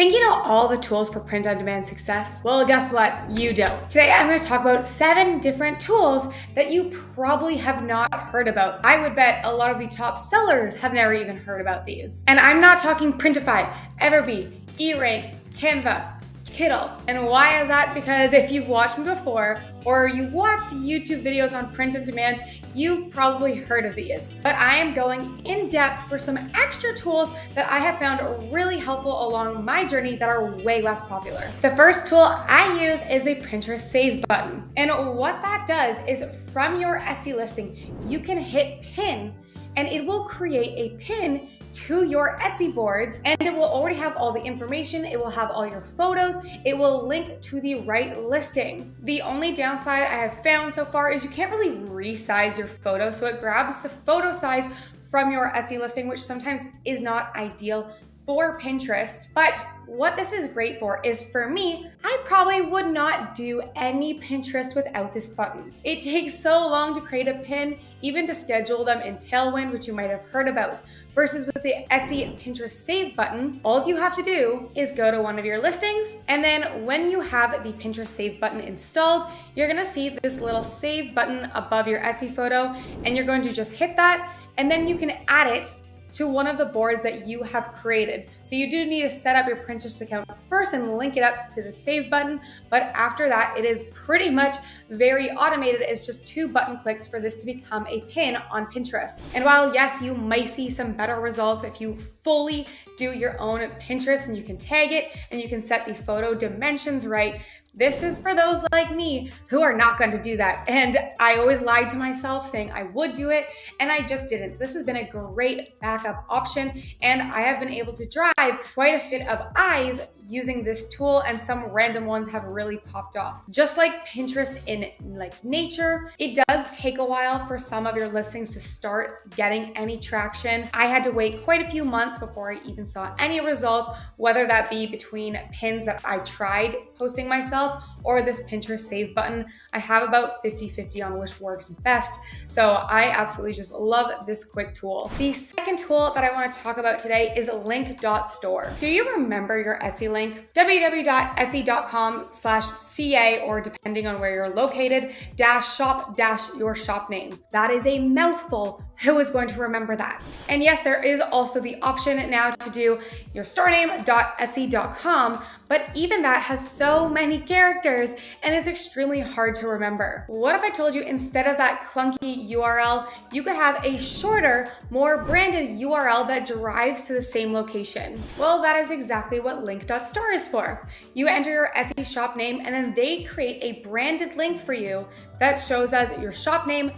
Think you know all the tools for print-on-demand success? Well, guess what? You don't. Today, I'm going to talk about 7 different tools that you probably have not heard about. I would bet a lot of the top sellers have never even heard about these. And I'm not talking Printify, Everbee, eRank, Canva, Kittl. And why is that? Because if you've watched me before, or you watched YouTube videos on print on demand, you've probably heard of these. But I am going in depth for some extra tools that I have found really helpful along my journey that are way less popular. The first tool I use is the Pinterest Save button. And what that does is from your Etsy listing, you can hit pin and it will create a pin to your Etsy boards, and it will already have all the information. It will have all your photos. It will link to the right listing. The only downside I have found so far is you can't really resize your photo. So it grabs the photo size from your Etsy listing, which sometimes is not ideal for Pinterest. But what this is great for is, for me, I probably would not do any Pinterest without this button. It takes so long to create a pin, even to schedule them in Tailwind, which you might have heard about. Versus with the Etsy Pinterest Save button, all you have to do is go to one of your listings, and then when you have the Pinterest Save button installed, you're gonna see this little Save button above your Etsy photo, and you're going to just hit that, and then you can add it to one of the boards that you have created. So you do need to set up your Pinterest account first and link it up to the Save button, but after that, it is pretty much very automated. It's just 2 button clicks for this to become a pin on Pinterest. And while yes, you might see some better results if you fully do your own Pinterest and you can tag it and you can set the photo dimensions right, this is for those like me who are not going to do that. And I always lied to myself saying I would do it, and I just didn't. So this has been a great backup option, and I have been able to drive quite a bit of eyes using this tool, and some random ones have really popped off. Just like Pinterest in like nature, it does take a while for some of your listings to start getting any traction. I had to wait quite a few months before I even saw any results, whether that be between pins that I tried posting myself or this Pinterest Save button. I have about 50-50 on which works best. So I absolutely just love this quick tool. The second tool that I want to talk about today is link.store. Do you remember your Etsy link? www.etsy.com/CA, or depending on where you're located, -shop your shop name. That is a mouthful. Who is going to remember that? And yes, there is also the option now to do your store name.etsy.com, but even that has so many characters and is extremely hard to remember. What if I told you instead of that clunky URL, you could have a shorter, more branded URL that drives to the same location? Well, that is exactly what link.store is for. You enter your Etsy shop name, and then they create a branded link for you that shows us your shop name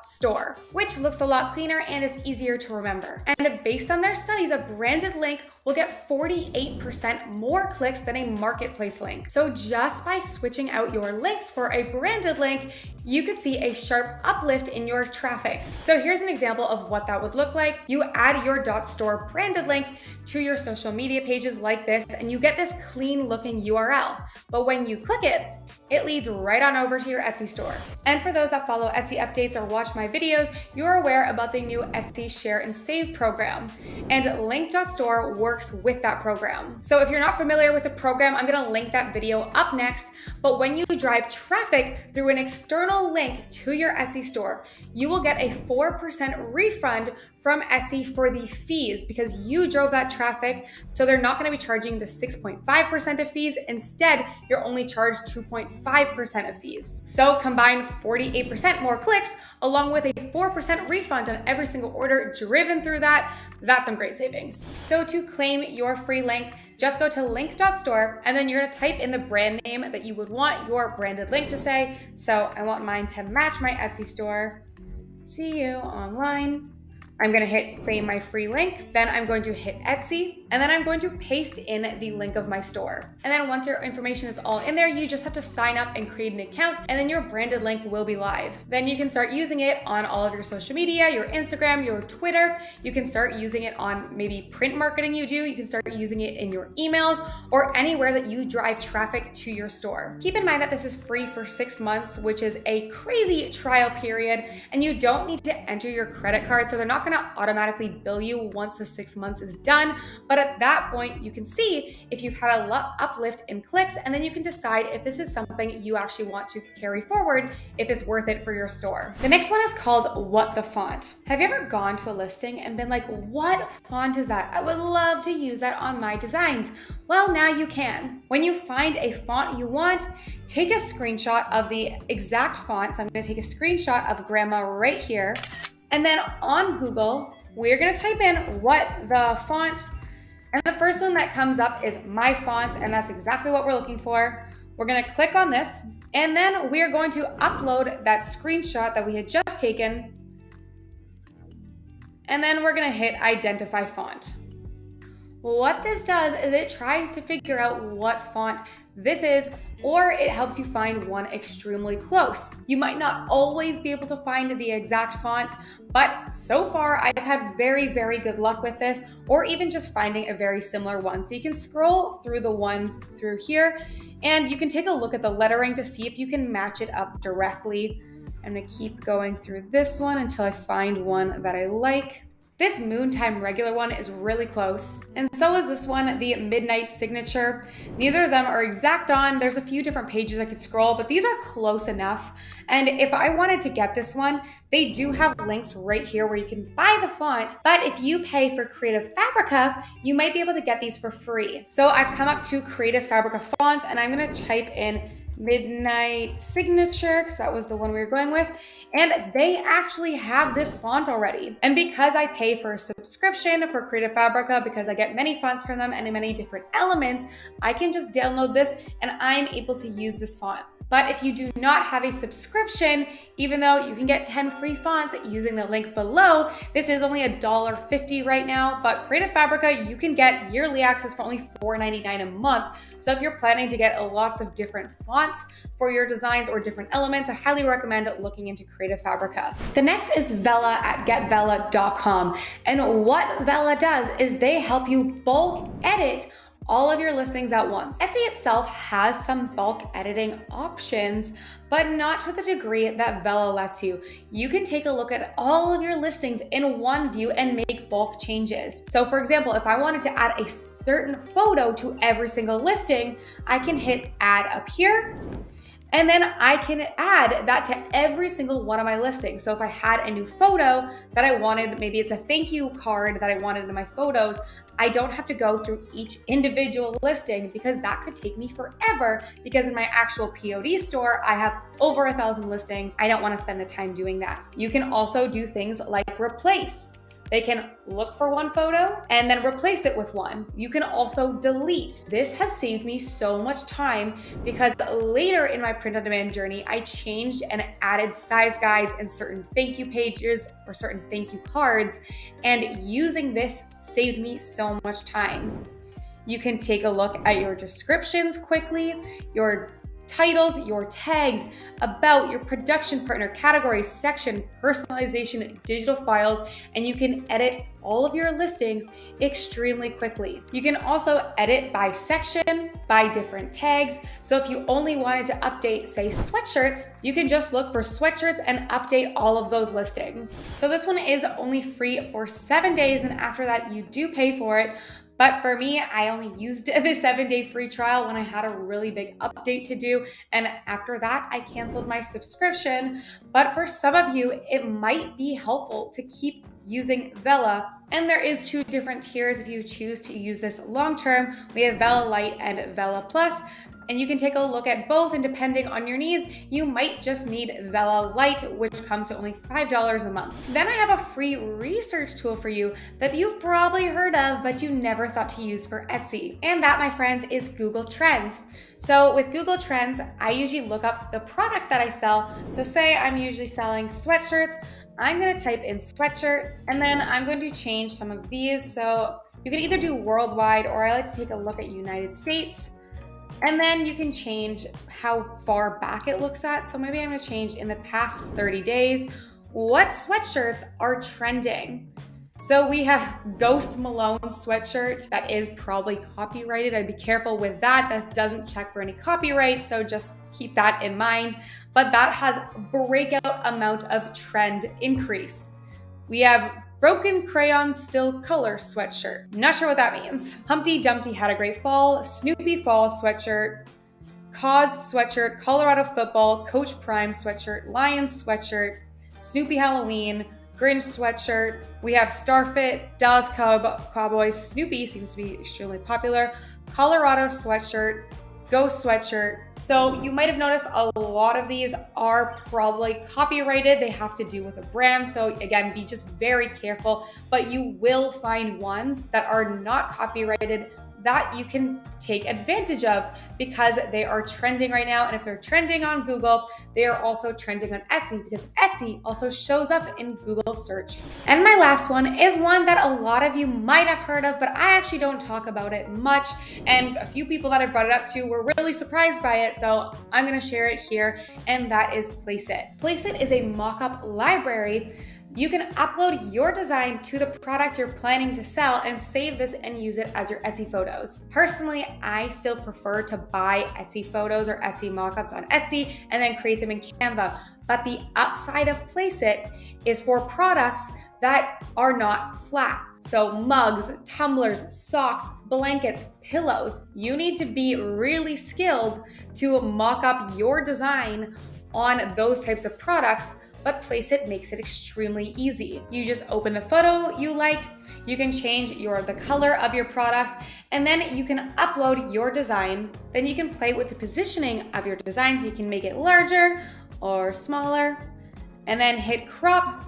.store, which looks a lot cleaner and is easier to remember. And based on their studies, a branded link will get 48% more clicks than a marketplace link. So just by switching out your links for a branded link, you could see a sharp uplift in your traffic. So here's an example of what that would look like. You add your .store branded link to your social media pages like this, and you get this clean looking URL. But when you click it, it leads right on over to your Etsy store. And for those that follow Etsy updates or watch my videos, you're aware about the new Etsy Share and Save program. And link.store works with that program. So if you're not familiar with the program, I'm gonna link that video up next. But when you drive traffic through an external link to your Etsy store, you will get a 4% refund from Etsy for the fees because you drove that traffic. So they're not going to be charging the 6.5% of fees. Instead, you're only charged 2.5% of fees. So combine 48% more clicks along with a 4% refund on every single order driven through that. That's some great savings. So to claim your free link, just go to link.store, and then you're gonna type in the brand name that you would want your branded link to say. So I want mine to match my Etsy store. See you online. I'm gonna hit claim my free link, then I'm going to hit Etsy, and then I'm going to paste in the link of my store. And then once your information is all in there, you just have to sign up and create an account, and then your branded link will be live. Then you can start using it on all of your social media, your Instagram, your Twitter. You can start using it on maybe print marketing you do. You can start using it in your emails or anywhere that you drive traffic to your store. Keep in mind that this is free for 6 months, which is a crazy trial period, and you don't need to enter your credit card, so they're not gonna automatically bill you once the 6 months is done, but But at that point, you can see if you've had a uplift in clicks, and then you can decide if this is something you actually want to carry forward, if it's worth it for your store. The next one is called What the Font. Have you ever gone to a listing and been like, what font is that? I would love to use that on my designs. Well, now you can. When you find a font you want, take a screenshot of the exact font. So I'm going to take a screenshot of Grandma right here. And then on Google, we're going to type in what the font, and the first one that comes up is My Fonts, and that's exactly what we're looking for. We're going to click on this, and then we're going to upload that screenshot that we had just taken. And then we're going to hit Identify Font. What this does is it tries to figure out what font this is, or it helps you find one extremely close. You might not always be able to find the exact font, but so far I've had very, very good luck with this, or even just finding a very similar one. So you can scroll through the ones through here, and you can take a look at the lettering to see if you can match it up directly. I'm gonna keep going through this one until I find one that I like. This Moontime regular one is really close, and so is this one, the Midnight Signature. Neither of them are exact on. There's a few different pages I could scroll, but these are close enough. And if I wanted to get this one, they do have links right here where you can buy the font, but if you pay for Creative Fabrica, you might be able to get these for free. So I've come up to Creative Fabrica fonts, and I'm gonna type in Midnight Signature, because that was the one we were going with, and they actually have this font already. And because I pay for a subscription for Creative Fabrica, because I get many fonts from them and many different elements, I can just download this and I'm able to use this font. But if you do not have a subscription, even though you can get 10 free fonts using the link below, this is only $1.50 right now, but Creative Fabrica, you can get yearly access for only $4.99 a month. So if you're planning to get lots of different fonts for your designs or different elements, I highly recommend looking into Creative Fabrica. The next is Vella at getvella.com. And what Vella does is they help you bulk edit all of your listings at once. Etsy itself has some bulk editing options, but not to the degree that Vella lets you. You can take a look at all of your listings in one view and make bulk changes. So for example, if I wanted to add a certain photo to every single listing, I can hit add up here, and then I can add that to every single one of my listings. So if I had a new photo that I wanted, maybe it's a thank you card that I wanted in my photos, I don't have to go through each individual listing, because that could take me forever, because in my actual POD store, I have over 1,000 listings. I don't want to spend the time doing that. You can also do things like replace. They can look for one photo and then replace it with one. You can also delete. This has saved me so much time, because later in my print on demand journey, I changed and added size guides and certain thank you pages or certain thank you cards, and using this saved me so much time. You can take a look at your descriptions quickly, your titles, your tags, about, your production partner, categories, section, personalization, digital files, and you can edit all of your listings extremely quickly. You can also edit by section, by different tags. So if you only wanted to update, say, sweatshirts, you can just look for sweatshirts and update all of those listings. So this one is only free for 7 days, and after that you do pay for it. But for me, I only used the 7-day free trial when I had a really big update to do. And after that, I canceled my subscription. But for some of you, it might be helpful to keep using Vella. And there is 2 different tiers if you choose to use this long-term. We have Vella Lite and Vella Plus. And you can take a look at both, and depending on your needs, you might just need Vella Lite, which comes to only $5 a month. Then I have a free research tool for you that you've probably heard of, but you never thought to use for Etsy. And that, my friends, is Google Trends. So with Google Trends, I usually look up the product that I sell. So say I'm usually selling sweatshirts, I'm gonna type in sweatshirt, and then I'm going to change some of these. So you can either do worldwide, or I like to take a look at United States. And then you can change how far back it looks at. So maybe I'm gonna change in the past 30 days, what sweatshirts are trending. So we have Ghost Malone sweatshirt that is probably copyrighted. I'd be careful with that. That doesn't check for any copyright, so just keep that in mind. But that has breakout amount of trend increase. We have Broken Crayon Still Color sweatshirt. Not sure what that means. Humpty Dumpty Had a Great Fall, Snoopy Fall sweatshirt, Cause sweatshirt, Colorado Football, Coach Prime sweatshirt, Lions sweatshirt, Snoopy Halloween, Grinch sweatshirt. We have Starfit, Dallas Cowboys, Snoopy seems to be extremely popular, Colorado sweatshirt, Ghost sweatshirt. So you might have noticed a lot of these are probably copyrighted. They have to do with a brand. So again, be just very careful, but you will find ones that are not copyrighted that you can take advantage of because they are trending right now. And if they're trending on Google, they are also trending on Etsy because Etsy also shows up in Google search. And my last one is one that a lot of you might have heard of, but I actually don't talk about it much. And a few people that I brought it up to were really surprised by it. So I'm gonna share it here, and that is Placeit. Placeit is a mockup library. You can upload your design to the product you're planning to sell and save this and use it as your Etsy photos. Personally, I still prefer to buy Etsy photos or Etsy mockups on Etsy and then create them in Canva. But the upside of Placeit is for products that are not flat. So mugs, tumblers, socks, blankets, pillows. You need to be really skilled to mock up your design on those types of products. But Placeit makes it extremely easy. You just open the photo you like, you can change the color of your products, and then you can upload your design. Then you can play with the positioning of your designs. You can make it larger or smaller, and then hit crop.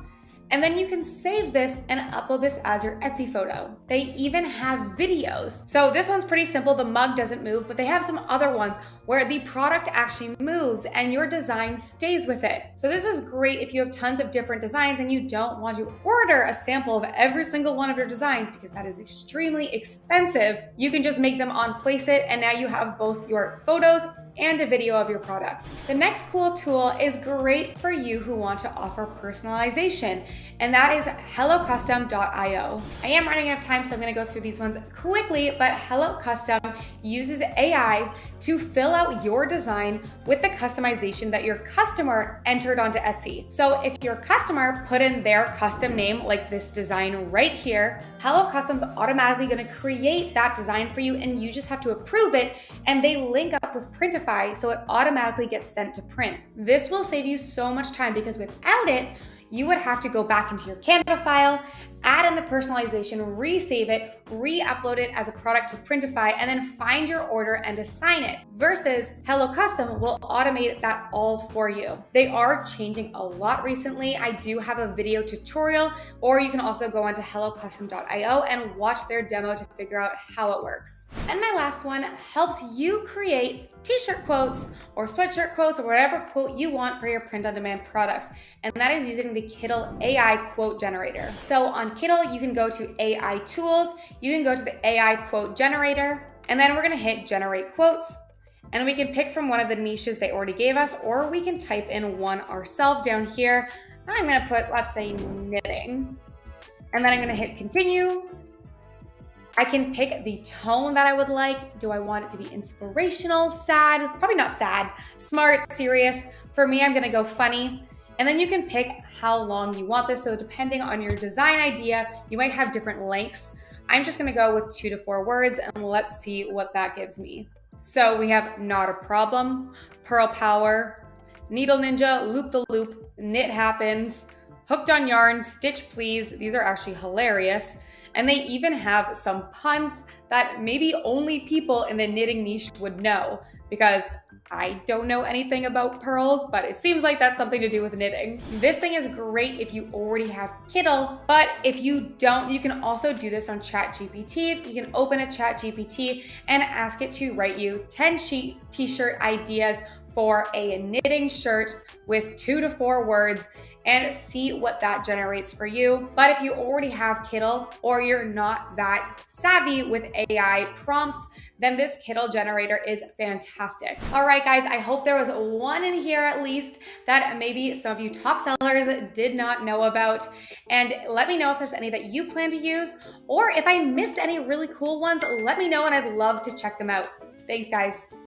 And then you can save this and upload this as your Etsy photo. They even have videos. So this one's pretty simple. The mug doesn't move, but they have some other ones where the product actually moves and your design stays with it. So this is great if you have tons of different designs and you don't want to order a sample of every single one of your designs because that is extremely expensive. You can just make them on Placeit, and now you have both your photos and a video of your product. The next cool tool is great for you who want to offer personalization, and that is HelloCustom.io. I am running out of time, so I'm gonna go through these ones quickly, but Hello Custom uses AI to fill out your design with the customization that your customer entered onto Etsy. So if your customer put in their custom name, like this design right here, Hello Custom's automatically gonna create that design for you, and you just have to approve it, and they link up with Printify, so it automatically gets sent to print. This will save you so much time because without it, you would have to go back into your Canva file, add in the personalization, resave it, re-upload it as a product to Printify, and then find your order and assign it. Versus Hello Custom will automate that all for you. They are changing a lot recently. I do have a video tutorial, or you can also go onto HelloCustom.io and watch their demo to figure out how it works. And my last one helps you create t-shirt quotes or sweatshirt quotes or whatever quote you want for your print-on-demand products. And that is using the Kittl AI quote generator. So on Kittl, you can go to AI tools, you can go to the AI quote generator, and then we're gonna hit generate quotes. And we can pick from one of the niches they already gave us, or we can type in one ourselves down here. I'm gonna put, let's say, knitting. And then I'm gonna hit continue. I can pick the tone that I would like. Do I want it to be inspirational, sad? Probably not sad. Smart, serious. For me, I'm gonna go funny. And then you can pick how long you want this. So depending on your design idea, you might have different lengths. I'm just gonna go with 2 to 4 words, and let's see what that gives me. So we have not a problem, Purl Power, Needle Ninja, Loop the Loop, Knit Happens, Hooked on Yarn, Stitch Please. These are actually hilarious. And they even have some puns that maybe only people in the knitting niche would know, because I don't know anything about pearls, but it seems like that's something to do with knitting. This thing is great if you already have Kittl, but if you don't, you can also do this on ChatGPT. You can open a ChatGPT and ask it to write you 10 t-shirt ideas for a knitting shirt with 2 to 4 words, and see what that generates for you. But if you already have Kittl, or you're not that savvy with AI prompts, then this Kittl generator is fantastic. All right, guys, I hope there was one in here at least that maybe some of you top sellers did not know about. And let me know if there's any that you plan to use, or if I missed any really cool ones, let me know and I'd love to check them out. Thanks, guys.